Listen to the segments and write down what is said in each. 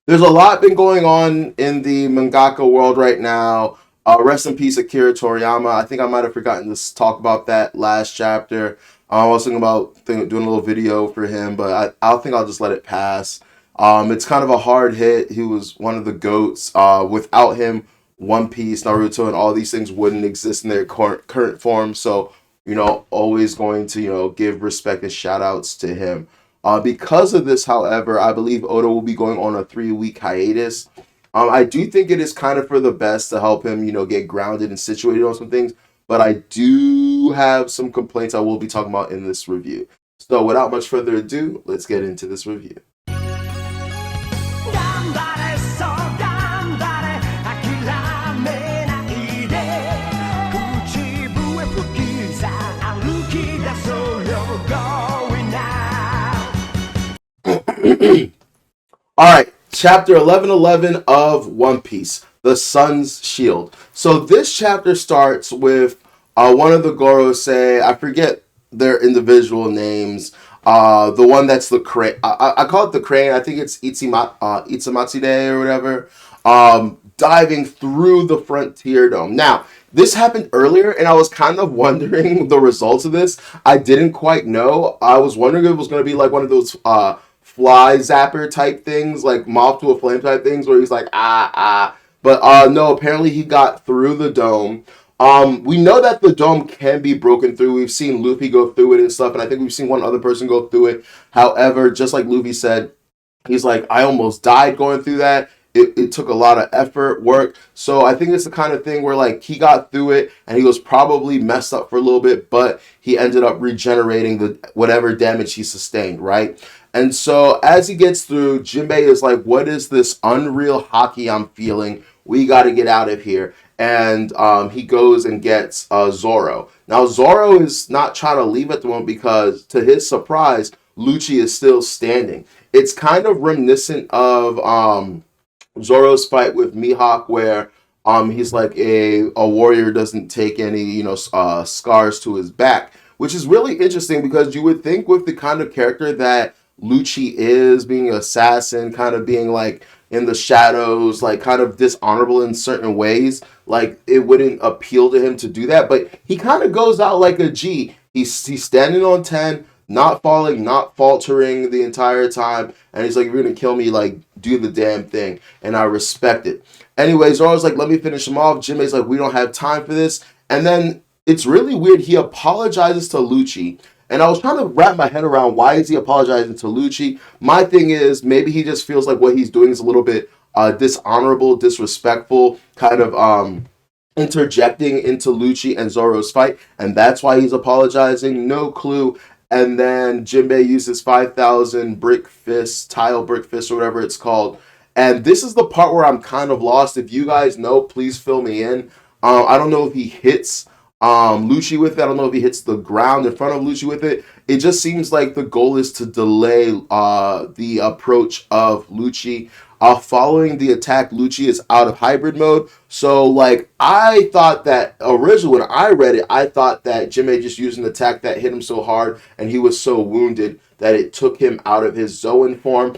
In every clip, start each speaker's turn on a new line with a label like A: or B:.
A: There's a lot been going on in the mangaka world right now. Rest in peace, Akira Toriyama. I think I might have forgotten to talk about that last chapter. I was thinking about doing a little video for him, but I think I'll just let it pass. It's kind of a hard hit. He was one of the goats. Without him, One Piece, Naruto, and all these things wouldn't exist in their current form. So, always going to, give respect and shout outs to him. Because of this, however, I believe Oda will be going on a 3 week hiatus. I do think it is kind of for the best to help him, get grounded and situated on some things. But I do have some complaints I will be talking about in this review. So without much further ado, let's get into this review. All right, chapter 1111 of One Piece, The Sun's Shield. So this chapter starts with one of the Gorosei, I forget their individual names. The one that's the crane, I call it the crane, I think it's Itsumatside or whatever, diving through the Frontier Dome. Now, this happened earlier, and I was kind of wondering the results of this. I didn't quite know. I was wondering if it was going to be like one of those fly zapper type things, like moth to a flame type things, where he's like but no, apparently he got through the dome. We know that the dome can be broken through. We've seen Luffy go through it and stuff, and I think we've seen one other person go through it. However, just like Luffy said, he's like, I almost died going through that. It took a lot of effort, work. So I think it's the kind of thing where like he got through it and he was probably messed up for a little bit, but he ended up regenerating the whatever damage he sustained, right? And so as he gets through, Jinbei is like, what is this unreal hockey I'm feeling? We got to get out of here. And he goes and gets Zoro. Now, Zoro is not trying to leave at the moment because, to his surprise, Lucci is still standing. It's kind of reminiscent of Zoro's fight with Mihawk, where he's like a warrior doesn't take any scars to his back, which is really interesting because you would think with the kind of character that Lucci is, being an assassin, kind of being like in the shadows, like kind of dishonorable in certain ways, like it wouldn't appeal to him to do that, but he kind of goes out like a G. He's standing on 10, not falling, not faltering the entire time, and he's like, if you're gonna kill me, like, do the damn thing, and I respect it. Anyways, Zoro's like, let me finish him off. Jinbei's like, we don't have time for this, and then it's really weird. He apologizes to Lucci, and I was trying to wrap my head around why is he apologizing to Lucci. My thing is maybe he just feels like what he's doing is a little bit dishonorable, disrespectful, kind of interjecting into Lucci and Zoro's fight, and that's why he's apologizing. No clue. And then Jinbei uses 5,000 brick fist, tile brick fist, or whatever it's called. And this is the part where I'm kind of lost. If you guys know, please fill me in. I don't know if he hits Lucci with it. I don't know if he hits the ground in front of Lucci with it. It just seems like the goal is to delay the approach of Lucci. Following the attack, Lucci is out of hybrid mode. So, like, I thought that originally when I read it, I thought that Jinbei just used an attack that hit him so hard and he was so wounded that it took him out of his Zoan form.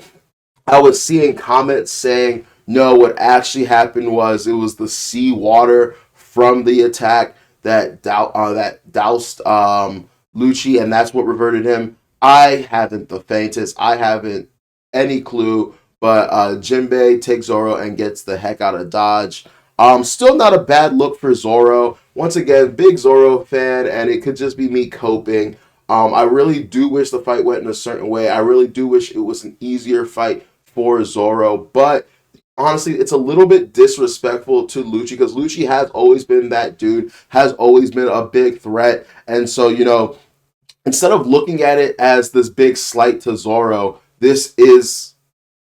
A: I was seeing comments saying, no, what actually happened was it was the sea water from the attack that doused Lucci, and that's what reverted him. I haven't the faintest. I haven't any clue. But Jinbei takes Zoro and gets the heck out of Dodge. Still not a bad look for Zoro. Once again, big Zoro fan, and it could just be me coping. I really do wish the fight went in a certain way. I really do wish it was an easier fight for Zoro. But honestly, it's a little bit disrespectful to Lucci because Lucci has always been that dude, has always been a big threat. And so, instead of looking at it as this big slight to Zoro, this is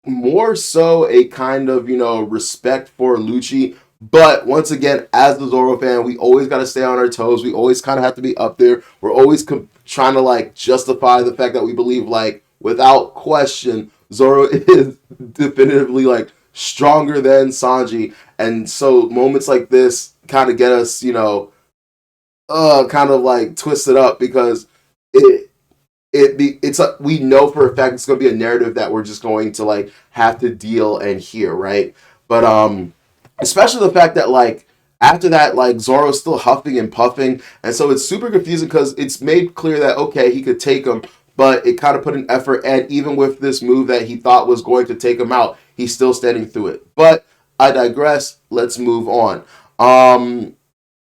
A: more so a kind of, respect for Lucci. But once again, as the Zoro fan, we always got to stay on our toes. We always kind of have to be up there. We're always trying to, like, justify the fact that we believe, like, without question, Zoro is definitively, like, stronger than Sanji. And so moments like this kind of get us, kind of, like, twisted up because it we know for a fact it's going to be a narrative that we're just going to like have to deal and hear, right? But especially the fact that like after that, like Zoro's still huffing and puffing, and so it's super confusing because it's made clear that okay, he could take him, but it kind of put an effort, and even with this move that he thought was going to take him out, he's still standing through it. But I digress. Let's move on.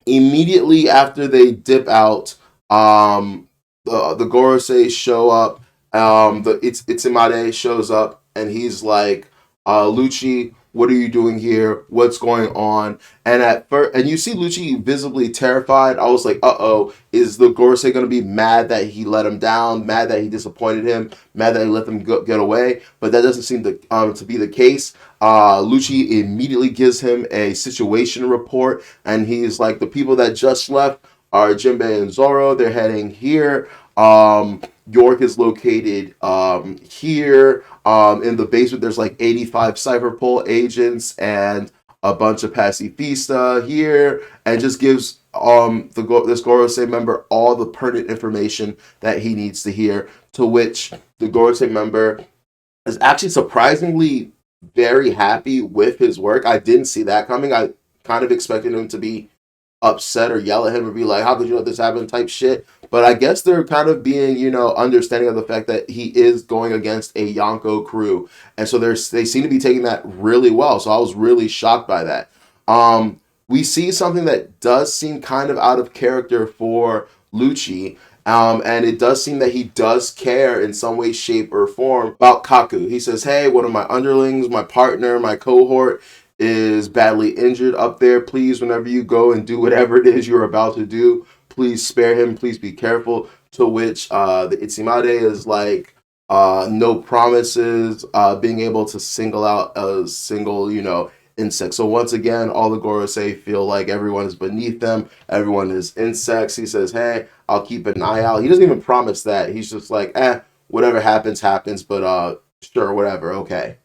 A: Immediately after they dip out, the Gorosei show up. The Itsimade shows up, and he's like, Lucci, what are you doing here? What's going on? And at first, and you see Lucci visibly terrified. I was like, uh-oh, is the Gorosei going to be mad that he let him down, mad that he disappointed him, mad that he let them get away? But that doesn't seem to be the case. Lucci immediately gives him a situation report, and he's like, the people that just left are Jinbei and Zoro. They're heading here. York is located here. In the basement, there's like 85 Cypherpol agents and a bunch of pacifista here, and just gives this Gorosei member all the pertinent information that he needs to hear. To which the Gorosei member is actually surprisingly very happy with his work. I didn't see that coming. I kind of expected him to be upset or yell at him or be like, how could you let this happen type shit. But I guess they're kind of being, understanding of the fact that he is going against a Yonko crew. And so they seem to be taking that really well. So I was really shocked by that. We see something that does seem kind of out of character for Lucci. And it does seem that he does care in some way, shape, or form about Kaku. He says, hey, one of my underlings, my partner, my cohort is badly injured up there. Please, whenever you go and do whatever it is you're about to do, please spare him. Please be careful. To which the Itsimade is like, no promises, being able to single out a single, insect. So once again, all the Gorosei feel like everyone is beneath them. Everyone is insects. He says, hey, I'll keep an eye out. He doesn't even promise that. He's just like, whatever happens, happens. But sure, whatever. Okay.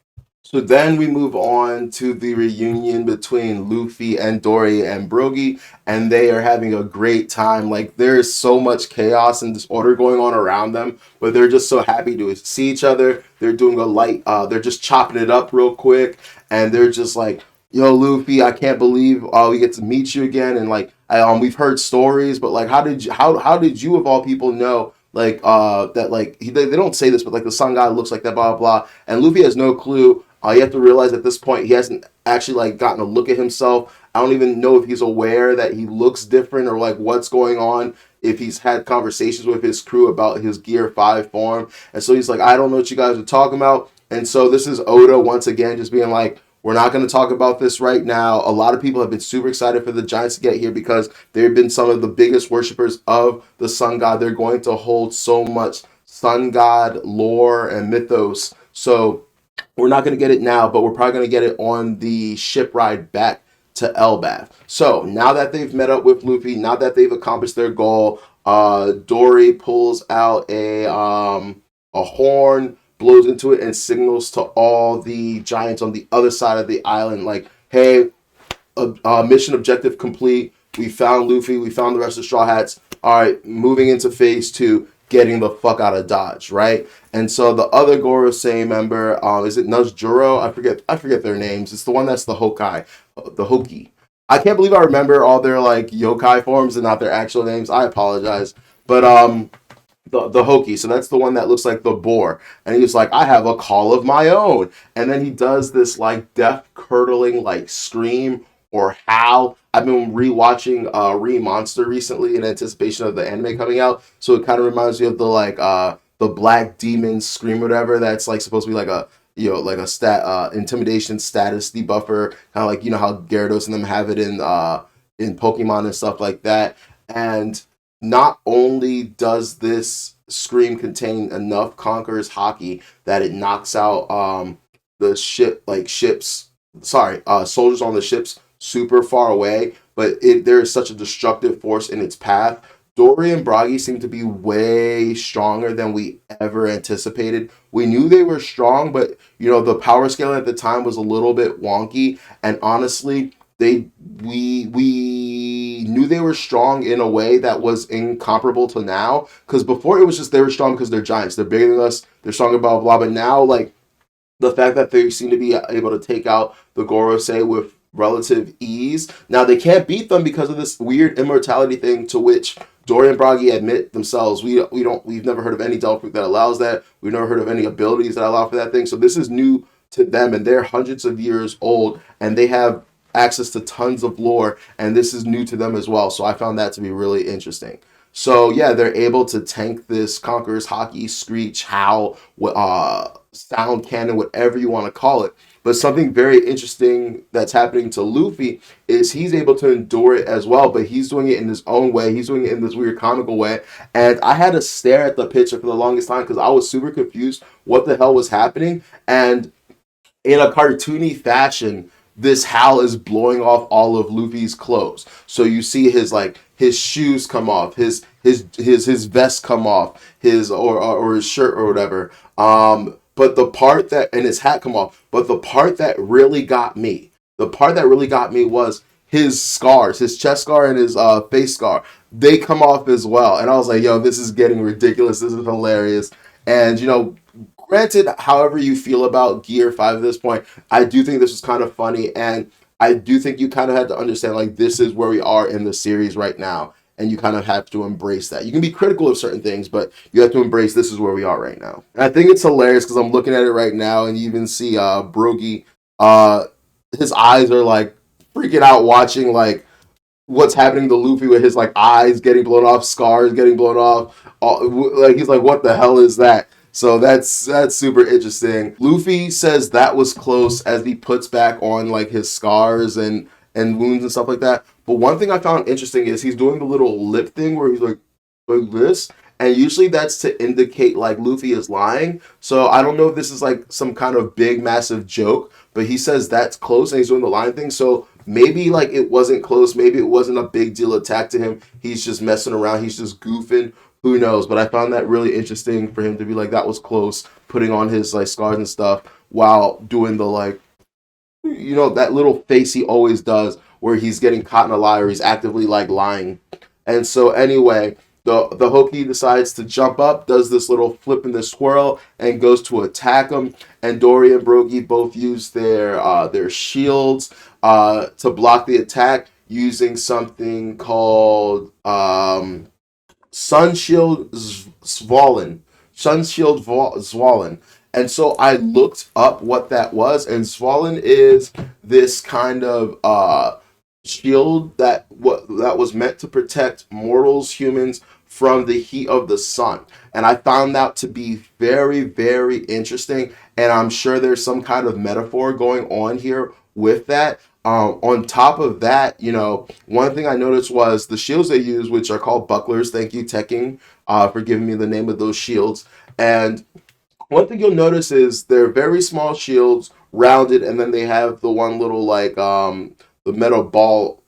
A: So then we move on to the reunion between Luffy and Dory and Brogy, and they are having a great time. Like, there is so much chaos and disorder going on around them, but they're just so happy to see each other. They're doing they're just chopping it up real quick, and they're just like, yo, Luffy, I can't believe we get to meet you again, and like, we've heard stories, but like, how did you of all people know? Like that, like they don't say this, but like the sun god looks like that, blah blah blah, and Luffy has no clue. You have to realize at this point he hasn't actually like gotten a look at himself. I don't even know if he's aware that he looks different or like what's going on. If he's had conversations with his crew about his Gear 5 form, and so he's like, I don't know what you guys are talking about. And so this is Oda once again just being like, we're not going to talk about this right now. A lot of people have been super excited for the Giants to get here because they've been some of the biggest worshippers of the sun god. They're going to hold so much sun god lore and mythos. So we're not going to get it now, but we're probably going to get it on the ship ride back to Elbaf. So now that they've met up with Luffy, now that they've accomplished their goal, Dory pulls out a horn, blows into it, and signals to all the giants on the other side of the island, like, hey, mission objective complete. We found Luffy. We found the rest of the Straw Hats. All right, moving into phase 2, getting the fuck out of Dodge, right? And so the other Gorosei member, is it Nuzjuro? I forget their names. It's the one that's the Hokai, the Hoki. I can't believe I remember all their like yokai forms and not their actual names. I apologize, but the Hoki. So that's the one that looks like the boar. And he was like, I have a call of my own. And then he does this like death curdling like scream or howl. I've been rewatching Re Monster recently in anticipation of the anime coming out. So it kind of reminds me of the black demon scream or whatever that's like supposed to be like a like a intimidation status debuffer, kind of like how Gyarados and them have it in Pokemon and stuff like that. And not only does this scream contain enough Conqueror's Haki that it knocks out soldiers on the ships super far away, but there is such a destructive force in its path. Dory and Brogy seem to be way stronger than we ever anticipated. We knew they were strong, but the power scale at the time was a little bit wonky, and honestly, we I knew they were strong in a way that was incomparable to now. Because before it was just they were strong because they're giants, they're bigger than us, they're stronger, blah blah blah. But now, like, the fact that they seem to be able to take out the Gorosei with relative ease. Now they can't beat them because of this weird immortality thing, to which Dory and Bragi admit themselves. We've never heard of any Devil Fruit that allows that. We've never heard of any abilities that allow for that thing. So this is new to them, and they're hundreds of years old, and they have access to tons of lore, and this is new to them as well. So I found that to be really interesting. So yeah, they're able to tank this Conqueror's Haki, Screech, Howl, sound cannon, whatever you want to call it. But something very interesting that's happening to Luffy is he's able to endure it as well, but he's doing it in his own way. He's doing it in this weird comical way. And I had to stare at the picture for the longest time because I was super confused what the hell was happening. And in a cartoony fashion, this Hal is blowing off all of Luffy's clothes. So you see his shoes come off, his vest come off, or his shirt or whatever. But the part that and his hat come off. But the part that really got me, was his scars, his chest scar and his face scar. They come off as well, and I was like, yo, this is getting ridiculous. This is hilarious. And granted, however you feel about Gear 5 at this point, I do think this is kind of funny, and I do think you kind of had to understand, like, this is where we are in the series right now, and you kind of have to embrace that. You can be critical of certain things, but you have to embrace this is where we are right now. And I think it's hilarious because I'm looking at it right now, and you even see Brogy, his eyes are, like, freaking out watching, like, what's happening to Luffy with his, like, eyes getting blown off, scars getting blown off. Like, he's like, what the hell is that? So that's super interesting. Luffy says that was close as he puts back on, like, his scars and wounds and stuff like that. But one thing I found interesting is he's doing the little lip thing where he's like this, and usually that's to indicate, like, Luffy is lying. So I don't know if this is like some kind of big massive joke, but he says that's close and he's doing the lying thing. So maybe, like, it wasn't close, maybe it wasn't a big deal attack to him. He's just messing around, he's just goofing. Who knows? But I found that really interesting for him to be like, that was close, putting on his, like, scars and stuff while doing the, like, that little face he always does where he's getting caught in a lie or he's actively, like, lying. And so anyway, the Hoki decides to jump up, does this little flip in the swirl, and goes to attack him. And Dory and Brogy both use their shields to block the attack using something called Sun Shield Zwollen. Sun Shield Zwollen. And so I looked up what that was, and Zwollen is this kind of shield that was meant to protect mortals, humans, from the heat of the sun. And I found that to be very, very interesting, and I'm sure there's some kind of metaphor going on here with that. On top of that, one thing I noticed was the shields they use, which are called bucklers. Thank you, Tekking, for giving me the name of those shields. And one thing you'll notice is they're very small shields, rounded, and then they have the one little, like, the metal ball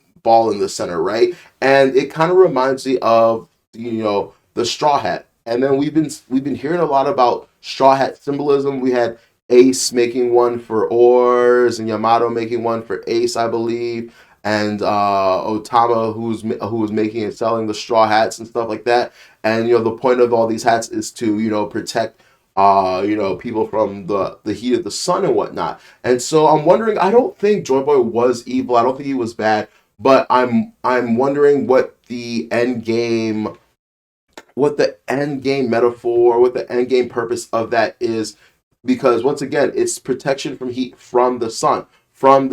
A: in the center, right? And it kind of reminds me of the straw hat. And then we've been hearing a lot about straw hat symbolism. We had Ace making one for Oars, and Yamato making one for Ace, I believe, and Otama who was making and selling the straw hats and stuff like that. And the point of all these hats is to protect people from the heat of the sun and whatnot. And so I'm wondering, I don't think Joy Boy was evil. I don't think he was bad, but I'm wondering what the end game metaphor, what the end game purpose of that is, because once again, it's protection from heat from the sun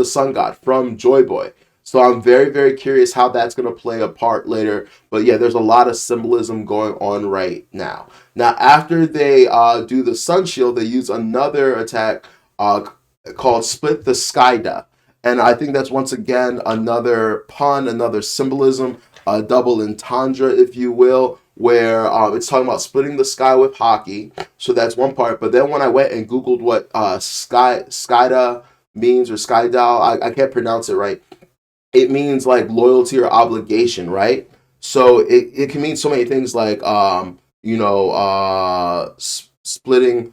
A: god, from Joy Boy. So I'm very, very curious how that's going to play a part later. But yeah, there's a lot of symbolism going on right now. Now, after they do the Sun Shield, they use another attack called Split the Skyda. And I think that's, once again, another pun, another symbolism, a double entendre, if you will, where it's talking about splitting the sky with Haki. So that's one part. But then when I went and Googled what Skyda means, or Skydal, I can't pronounce it right. It means, like, loyalty or obligation, right? So it can mean so many things, like splitting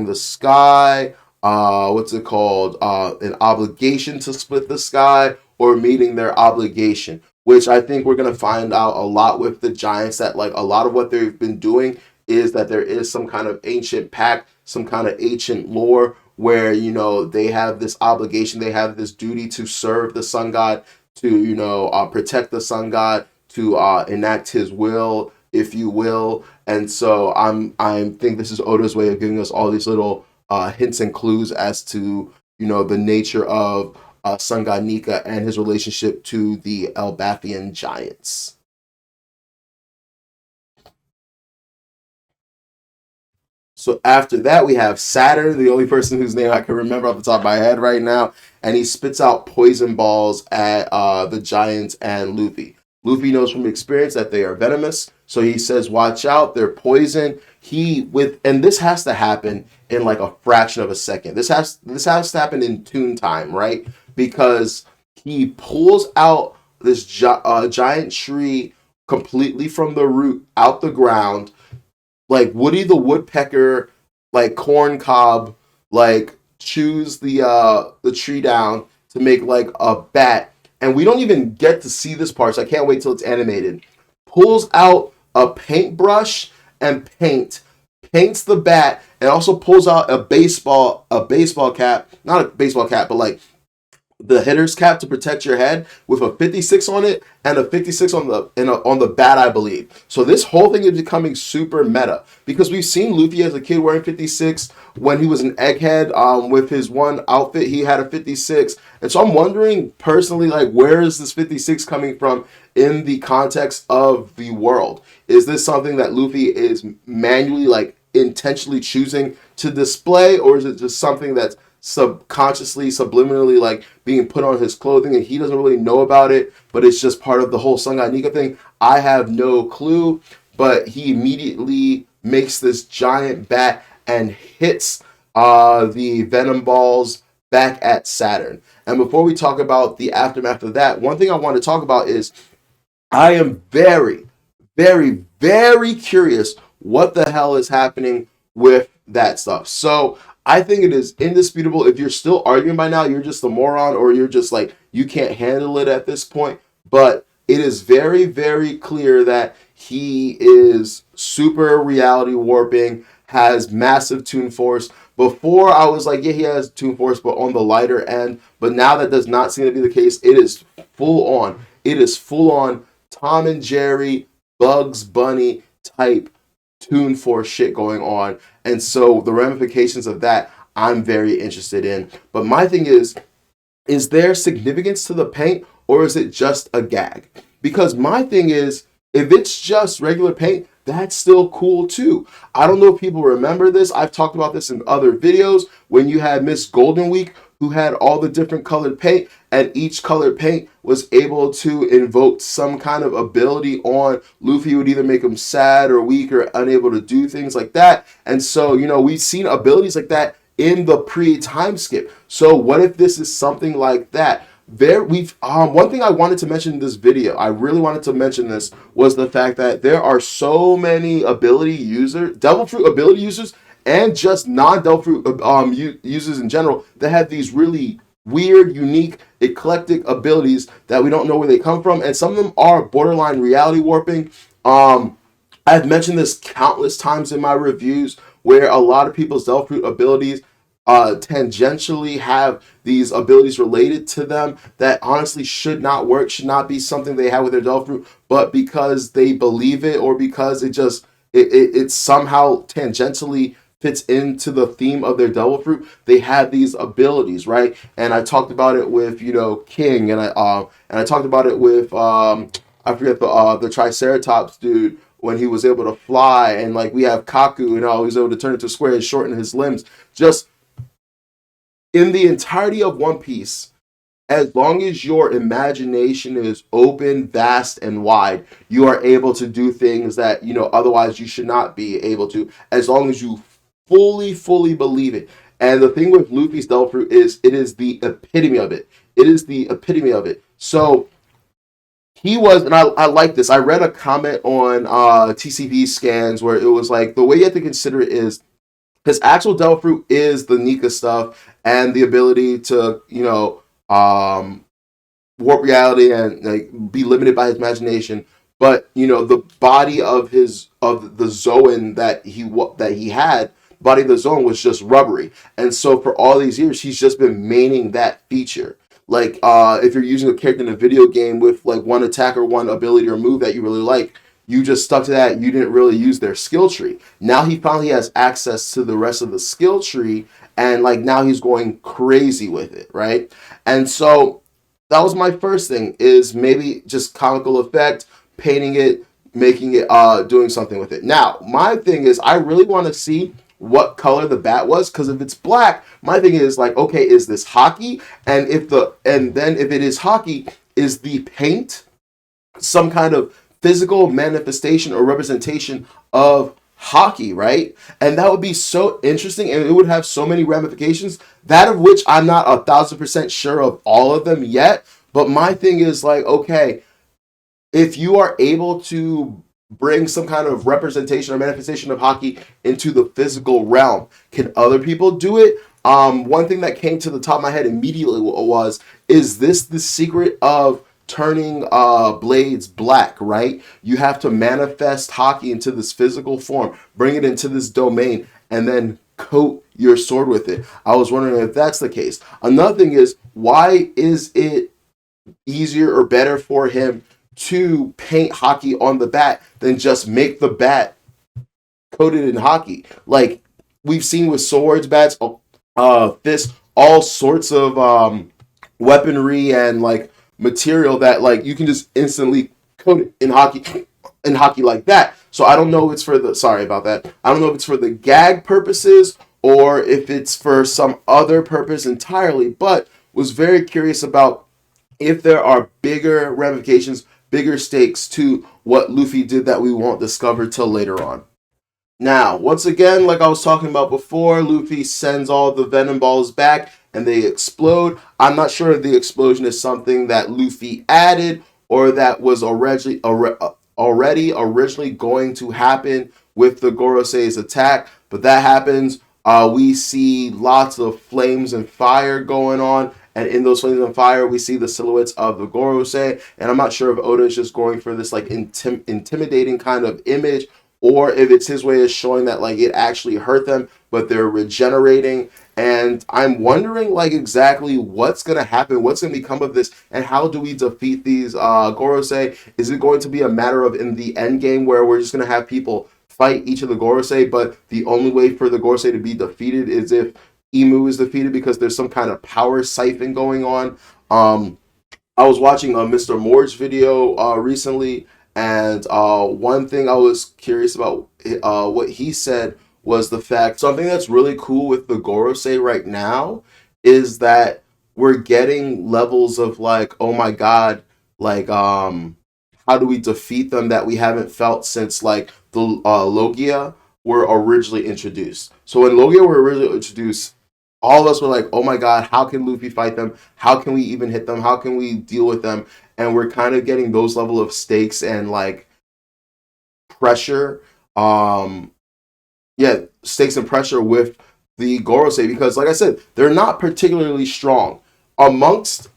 A: the sky. What's it called? An obligation to split the sky, or meeting their obligation. which I think we're gonna find out a lot with the Giants, that like a lot of what they've been doing is that there is some kind of ancient pact, some kind of ancient lore where they have this obligation, they have this duty to serve the sun god, to protect the sun god, to enact his will, if you will. And so I think this is Oda's way of giving us all these little hints and clues as to the nature of Sun God Nika and his relationship to the Elbathian giants. So after that, we have Saturn, the only person whose name I can remember off the top of my head right now, and he spits out poison balls at the Giants and Luffy. Luffy knows from experience that they are venomous, so he says, "Watch out, they're poison." And this has to happen in like a fraction of a second. This has to happen in tune time, right? Because he pulls out this giant tree completely from the root out the ground, like Woody the Woodpecker, like corn cob, like chews the tree down to make like a bat, and we don't even get to see this part. So I can't wait till it's animated. Pulls out a paintbrush and paints the bat, and also pulls out a baseball cap, not a baseball cap, but like the hitter's cap to protect your head, with a 56 on it and a 56 on the bat, I believe. So this whole thing is becoming super meta, because we've seen Luffy as a kid wearing 56. When he was an egghead, with his one outfit, he had a 56. And so I'm wondering personally, like, where is this 56 coming from in the context of the world? Is this something that Luffy is manually, like, intentionally choosing to display, or is it just something that's subconsciously, subliminally, like being put on his clothing and he doesn't really know about it, but it's just part of the whole Sun God Nika thing? I have no clue, but he immediately makes this giant bat and hits the venom balls back at Saturn. And before we talk about the aftermath of that, one thing I want to talk about is I am very, very, very curious what the hell is happening with that stuff. So I think it is indisputable. If you're still arguing by now, you're just a moron, or you're just like, you can't handle it at this point. But it is very, very clear that he is super reality warping, has massive Toon Force. Before I was like, yeah, he has Toon Force, but on the lighter end. But now that does not seem to be the case. It is full on. It is full on Tom and Jerry, Bugs Bunny type Toon Force shit going on. And so the ramifications of that, I'm very interested in. But my thing is there significance to the paint, or is it just a gag? Because my thing is, if it's just regular paint, that's still cool too. I don't know if people remember this. I've talked about this in other videos, when you had Miss Golden Week, who had all the different colored paint, and each colored paint was able to invoke some kind of ability on Luffy. Would either make him sad or weak or unable to do things like that. And so, we've seen abilities like that in the pre-time skip. So what if this is something like that? One thing I wanted to mention in this video, I really wanted to mention this, was the fact that there are so many devil fruit ability users, and just non-devil fruit users in general, that have these really weird, unique, eclectic abilities that we don't know where they come from, and some of them are borderline reality warping. I've mentioned this countless times in my reviews, where a lot of people's devil fruit abilities tangentially have these abilities related to them that honestly should not work, should not be something they have with their devil fruit, but because they believe it, or because it somehow tangentially fits into the theme of their devil fruit, they have these abilities, right? And I talked about it with King, and I talked about it with I forget the Triceratops dude, when he was able to fly, and like we have Kaku, and he was able to turn into a square and shorten his limbs. Just in the entirety of One Piece, as long as your imagination is open, vast, and wide, you are able to do things that otherwise you should not be able to, as long as you fully believe it. And the thing with Luffy's devil fruit is, it is the epitome of it. It is the epitome of it. So he was, and I like this. I read a comment on TCP scans, where it was like, the way you have to consider it is, his actual devil fruit is the Nika stuff, and the ability to warp reality and like be limited by his imagination. But the body of the Zoan that he had, body of the Zoan was just rubbery, and so for all these years he's just been maining that feature. Like if you're using a character in a video game with like one attack or one ability or move that you really like, you just stuck to that. You didn't really use their skill tree. Now he finally has access to the rest of the skill tree, and like now he's going crazy with it, right? And so that was my first thing, is maybe just comical effect, painting it, making it, doing something with it. Now my thing is, I really want to see what color the bat was, because if it's black, my thing is like, okay, is this hockey? And then if it is hockey, is the paint some kind of physical manifestation or representation of hockey, right? And that would be so interesting, and it would have so many ramifications, that of which I'm not 1,000% sure of all of them yet. But my thing is like, okay, if you are able to bring some kind of representation or manifestation of hockey into the physical realm, can other people do it? One thing that came to the top of my head immediately was, is this the secret of turning blades black, right? You have to manifest hockey into this physical form, bring it into this domain, and then coat your sword with it. I was wondering if that's the case. Another thing is, why is it easier or better for him to paint hockey on the bat than just make the bat coated in hockey? Like we've seen with swords, bats, fists, all sorts of weaponry and like material that like you can just instantly coat it in hockey like that. So I don't know if it's for the, sorry about that, I don't know if it's for the gag purposes or if it's for some other purpose entirely, but was very curious about if there are bigger ramifications, bigger stakes to what Luffy did that we won't discover till later on. Now, once again, like I was talking about before, Luffy sends all the Venom Balls back and they explode. I'm not sure if the explosion is something that Luffy added or that was already originally going to happen with the Gorosei's attack, but that happens. We see lots of flames and fire going on, and in those flames and fire, we see the silhouettes of the Gorosei. And I'm not sure if Oda is just going for this like intimidating kind of image, or if it's his way of showing that like it actually hurt them, but they're regenerating. And I'm wondering like exactly what's gonna happen, what's gonna become of this, and how do we defeat these Gorosei? Is it going to be a matter of in the end game where we're just gonna have people fight each of the Gorosei, but the only way for the Gorosei to be defeated is if Emu is defeated because there's some kind of power siphon going on? I was watching a Mr. Moore's video recently, and one thing I was curious about what he said was the fact, something that's really cool with the Gorosei right now is that we're getting levels of like, oh my god, like how do we defeat them that we haven't felt since like the Logia were originally introduced. So when Logia were originally introduced, all of us were like, oh my god, how can Luffy fight them? How can we even hit them? How can we deal with them? And we're kind of getting those level of stakes and like pressure. Yeah, stakes and pressure with the Gorosei, because like I said, they're not particularly strong. Amongst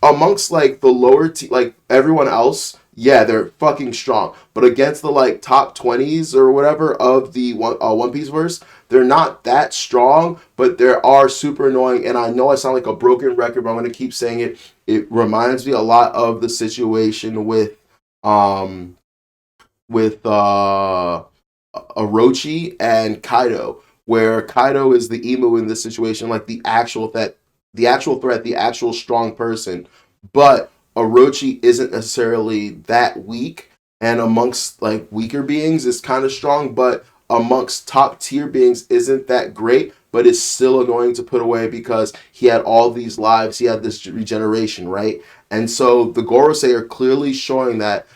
A: like the lower like everyone else, yeah, they're fucking strong. But against the like top 20s or whatever of the One Piece verse, they're not that strong, but they are super annoying. And I know I sound like a broken record, but I'm gonna keep saying it. It reminds me a lot of the situation um with Orochi and Kaido, where Kaido is the emu in this situation, like the actual threat, the actual strong person, but Orochi isn't necessarily that weak, and amongst like weaker beings is kind of strong, but amongst top tier beings isn't that great, but it's still annoying to put away because he had all these lives, he had this regeneration, right? And so the Gorosei are clearly showing that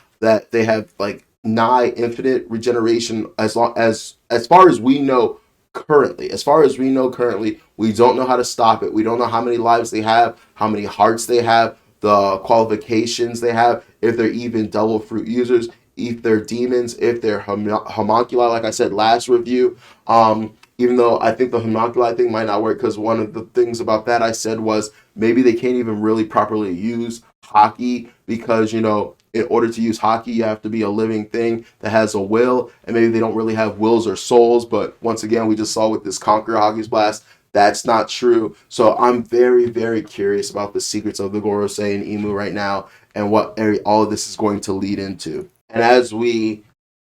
A: they have like nigh infinite regeneration as far as we know currently. As far as we know currently, we don't know how to stop it. We don't know how many lives they have, how many hearts they have, the qualifications they have, if they're even double fruit users, if they're demons, if they're homunculi, like I said last review. Even though I think the homunculi thing might not work, because one of the things about that I said was maybe they can't even really properly use hockey because, in order to use haki, you have to be a living thing that has a will, and maybe they don't really have wills or souls. But once again, we just saw with this Conquer Haki's Blast, that's not true. So I'm very, very curious about the secrets of the Gorosei and Emu right now, and what all of this is going to lead into. And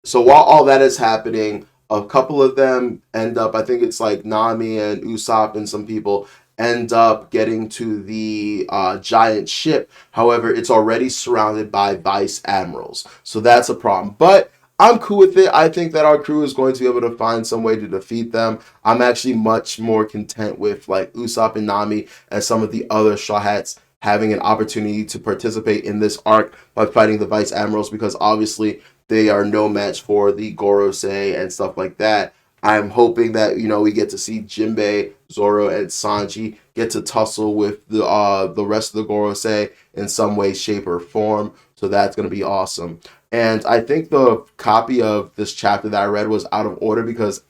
A: so while all that is happening, a couple of them end up, I think it's like Nami and Usopp and some people end up getting to the giant ship. However, it's already surrounded by vice admirals. So that's a problem. But I'm cool with it. I think that our crew is going to be able to find some way to defeat them. I'm actually much more content with like Usopp and Nami and some of the other Straw Hats having an opportunity to participate in this arc by fighting the vice admirals, because obviously they are no match for the Gorosei and stuff like that. I'm hoping that we get to see Jinbei, Zoro, and Sanji get to tussle with the rest of the Gorosei in some way, shape, or form. So that's going to be awesome. And I think the copy of this chapter that I read was out of order, because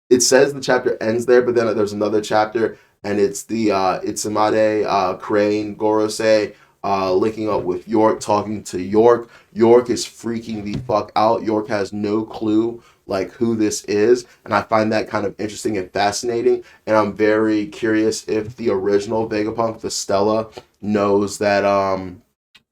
A: it says the chapter ends there, but then there's another chapter, and it's the Itsunade, Crane, Gorosei linking up with York, talking to York. York is freaking the fuck out. York has no clue like who this is, and I find that kind of interesting and fascinating. And I'm very curious if the original Vegapunk, the Stella, knows that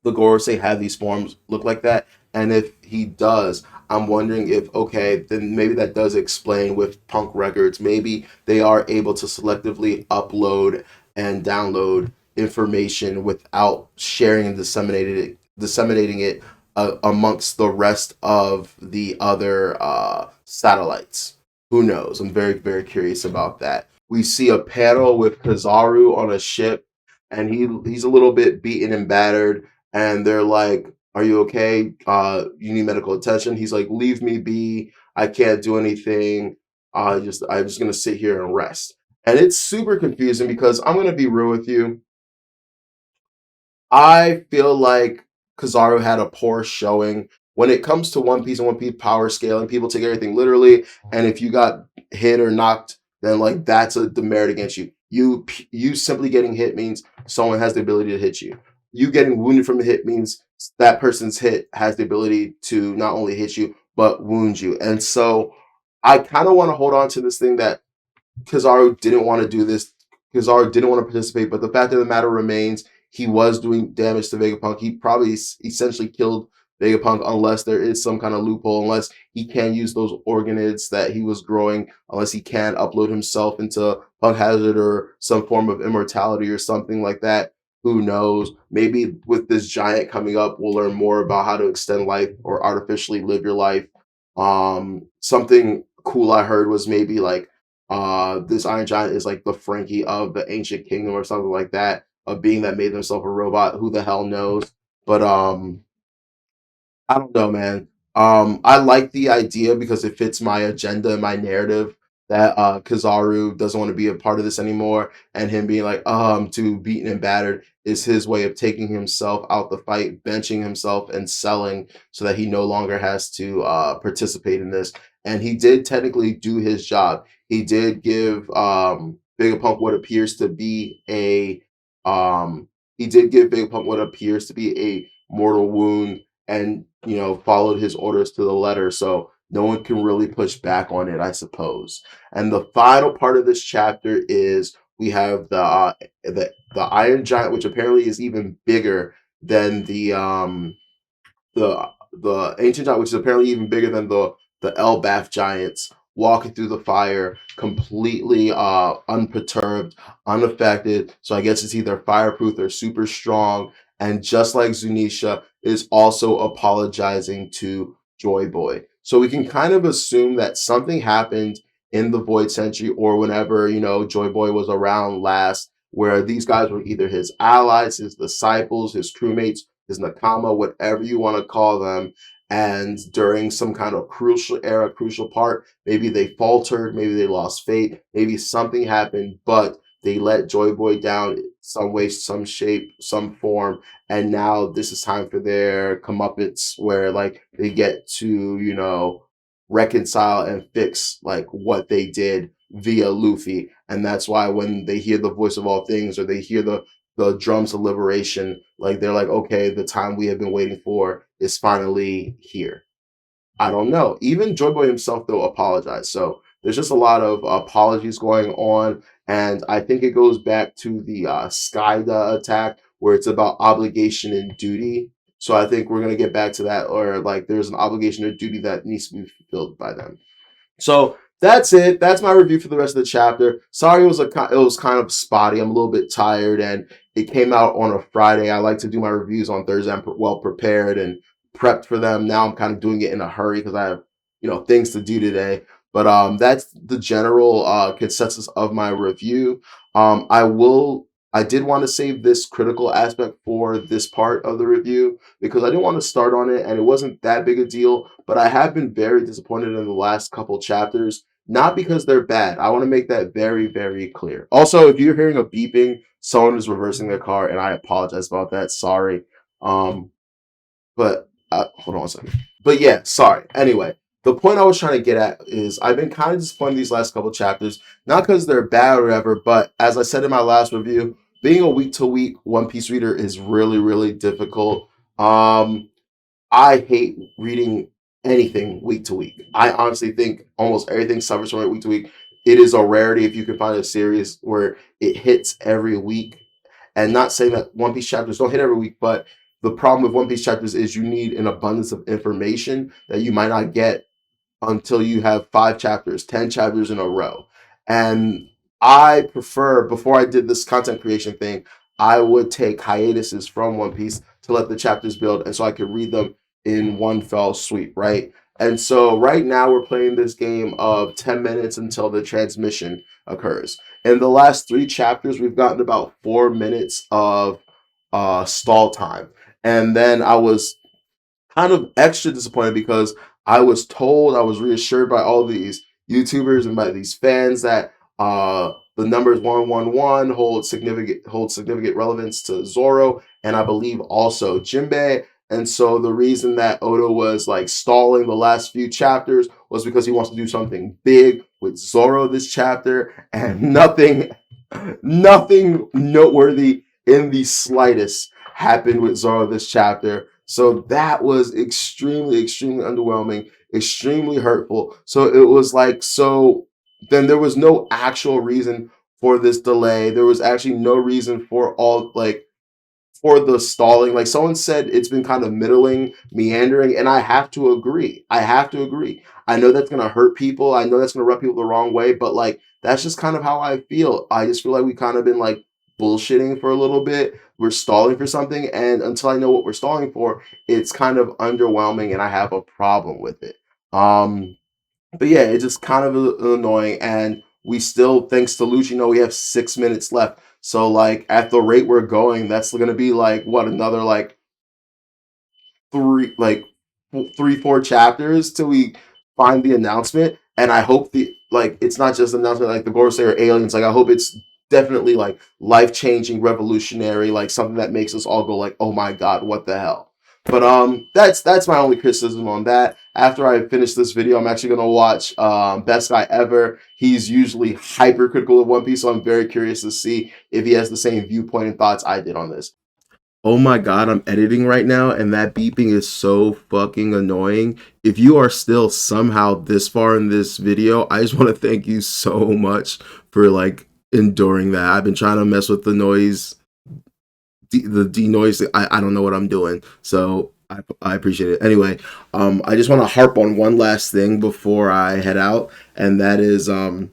A: the Gorosei have these forms look like that. And if he does, I'm wondering if, okay, then maybe that does explain with Punk Records. Maybe they are able to selectively upload and download information without sharing and disseminating it amongst the rest of the other satellites. Who knows? I'm very, very curious about that. We see a panel with Kizaru on a ship, and he's a little bit beaten and battered, and they're like, "Are you okay? You need medical attention." He's like, "Leave me be. I can't do anything. I'm just gonna sit here and rest." And it's super confusing, because I'm gonna be real with you. I feel like Kizaru had a poor showing when it comes to One Piece and One Piece power scaling. People take everything literally, and if you got hit or knocked, then like that's a demerit against you. You simply getting hit means someone has the ability to hit you. You getting wounded from a hit means that person's hit has the ability to not only hit you but wound you. And so I kind of want to hold on to this thing that Kizaru didn't want to do this. Kizaru didn't want to participate, but the fact of the matter remains, he was doing damage to Vegapunk. He probably essentially killed Vegapunk, unless there is some kind of loophole, unless he can use those organoids that he was growing, unless he can upload himself into Punk Hazard or some form of immortality or something like that. Who knows? Maybe with this giant coming up, we'll learn more about how to extend life or artificially live your life. Something cool I heard was maybe like this Iron Giant is like the Frankie of the ancient kingdom or something like that, a being that made himself a robot. Who the hell knows? But I don't know, man. I like the idea because it fits my agenda and my narrative that Kizaru doesn't want to be a part of this anymore, and him being like, too beaten and battered is his way of taking himself out the fight, benching himself and selling so that he no longer has to participate in this. And he did technically do his job. He did give Vegapunk what appears to be a he did give Vegapunk what appears to be a mortal wound, and followed his orders to the letter, so no one can really push back on it, I suppose. And the final part of this chapter is we have the Iron Giant, which apparently is even bigger than the ancient giant, which is apparently even bigger than the Elbaf giants, walking through the fire completely unperturbed, unaffected. So I guess it's either fireproof or super strong. And just like Zunisha, is also apologizing to Joy Boy. So we can kind of assume that something happened in the Void Century, or whenever Joy Boy was around last, where these guys were either his allies, his disciples, his crewmates, his nakama, whatever you want to call them. And during some kind of crucial era, crucial part, maybe they faltered, maybe they lost faith, maybe something happened, but they let Joy Boy down some way, some shape, some form, and now this is time for their comeuppance, where like they get to reconcile and fix like what they did via Luffy. And that's why when they hear the voice of all things, or they hear the drums of liberation. Like they're like, okay, the time we have been waiting for is finally here. I don't know. Even Joy Boy himself though apologized. So there's just a lot of apologies going on, and I think it goes back to the Skyda attack where it's about obligation and duty. So I think we're gonna get back to that, or like there's an obligation or duty that needs to be fulfilled by them. So that's it. That's my review for the rest of the chapter. Sorry, it was kind of spotty. I'm a little bit tired, and it came out on a Friday. I like to do my reviews on Thursday. I'm well prepared and prepped for them. Now I'm kind of doing it in a hurry because I have things to do today. But that's the general consensus of my review. I did want to save this critical aspect for this part of the review because I didn't want to start on it and it wasn't that big a deal, but I have been very disappointed in the last couple chapters, not because they're bad. I want to make that very, very clear. Also, if you're hearing a beeping, someone is reversing their car and I apologize about that. Sorry. But hold on a second. But yeah, sorry. Anyway, the point I was trying to get at is I've been kind of disappointed these last couple chapters, not because they're bad or whatever, but as I said in my last review, being a week to week One Piece reader is really, really difficult. I hate reading anything week to week. I honestly think almost everything suffers from it week to week. It is a rarity if you can find a series where it hits every week. And not saying that One Piece chapters don't hit every week, but the problem with One Piece chapters is you need an abundance of information that you might not get until you have 5 chapters, 10 chapters in a row. And I prefer, before I did this content creation thing, I would take hiatuses from One Piece to let the chapters build and so I could read them in one fell sweep, right? And so right now we're playing this game of 10 minutes until the transmission occurs. In the last 3 chapters, we've gotten about 4 minutes of stall time. And then I was kind of extra disappointed because I was reassured by all these YouTubers and by these fans that the numbers 111 hold significant relevance to Zoro and I believe also Jinbei. And so the reason that Oda was like stalling the last few chapters was because he wants to do something big with Zoro this chapter, and nothing noteworthy in the slightest happened with Zoro this chapter. So that was extremely, extremely underwhelming, extremely hurtful. So it was like, so then there was no actual reason for this delay. There was actually no reason for for the stalling. Like someone said, it's been kind of middling, meandering, and I have to agree. I have to agree. I know that's gonna hurt people. I know that's gonna rub people the wrong way, but like that's just kind of how I feel. I just feel like we kind of been like bullshitting for a little bit. We're stalling for something, and until I know what we're stalling for, it's kind of underwhelming, and I have a problem with it. But yeah, it's just kind of annoying, and we still, thanks to Lucci, we have 6 minutes left. So like at the rate we're going, that's gonna be like what, another like three like 3 4 chapters till we find the announcement. And I hope the like it's not just an announcement like the Gorosei or aliens. Like I hope it's definitely like life changing, revolutionary, like something that makes us all go like, oh my god, what the hell. But that's my only criticism on that. After I finish this video, I'm actually gonna watch Best Guy Ever. He's usually hypercritical of One Piece, so I'm very curious to see if he has the same viewpoint and thoughts I did on this. Oh my god, I'm editing right now and that beeping is so fucking annoying. If you are still somehow this far in this video, I just want to thank you so much for like enduring that. I've been trying to mess with the noise, the denoise. I don't know what I'm doing. So I appreciate it. Anyway, I just want to harp on one last thing before I head out, and that is on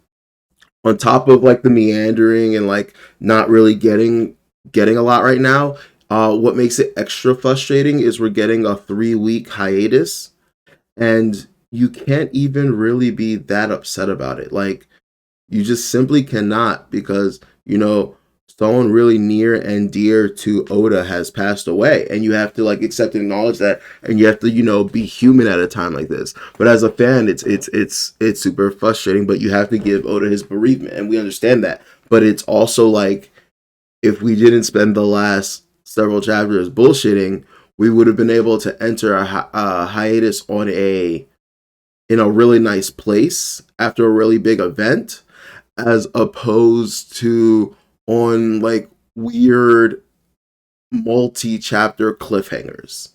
A: top of like the meandering and like not really getting a lot right now. What makes it extra frustrating is we're getting a 3 week hiatus, and you can't even really be that upset about it. Like you just simply cannot, because someone really near and dear to Oda has passed away, and you have to like accept and acknowledge that, and you have to be human at a time like this. But as a fan, it's super frustrating. But you have to give Oda his bereavement, and we understand that. But it's also like if we didn't spend the last several chapters bullshitting, we would have been able to enter a hiatus in a really nice place after a really big event, as opposed to on like weird multi-chapter cliffhangers.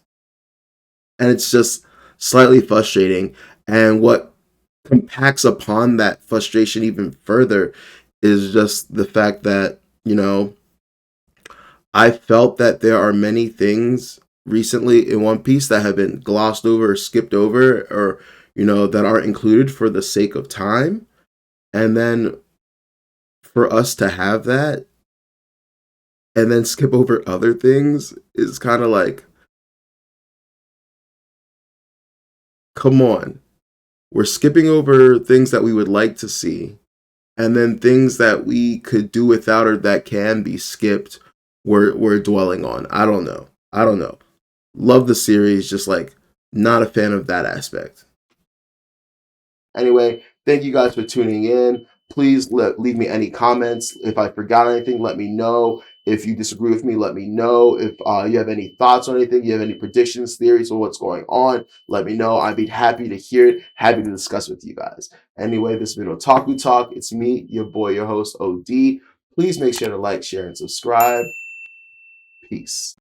A: And it's just slightly frustrating. And what compacts upon that frustration even further is just the fact that, I felt that there are many things recently in One Piece that have been glossed over or skipped over or, that aren't included for the sake of time. And then for us to have that and then skip over other things is kind of like, come on. We're skipping over things that we would like to see, and then things that we could do without or that can be skipped, we're dwelling on. I don't know. I don't know. Love the series, just like not a fan of that aspect. Anyway, thank you guys for tuning in. Please leave me any comments. If I forgot anything, let me know. If you disagree with me, let me know. If you have any thoughts on anything, you have any predictions, theories, or what's going on, let me know. I'd be happy to hear it, happy to discuss with you guys. Anyway, this has been Otaku Talk. It's me, your boy, your host, OD. Please make sure to like, share, and subscribe. Peace.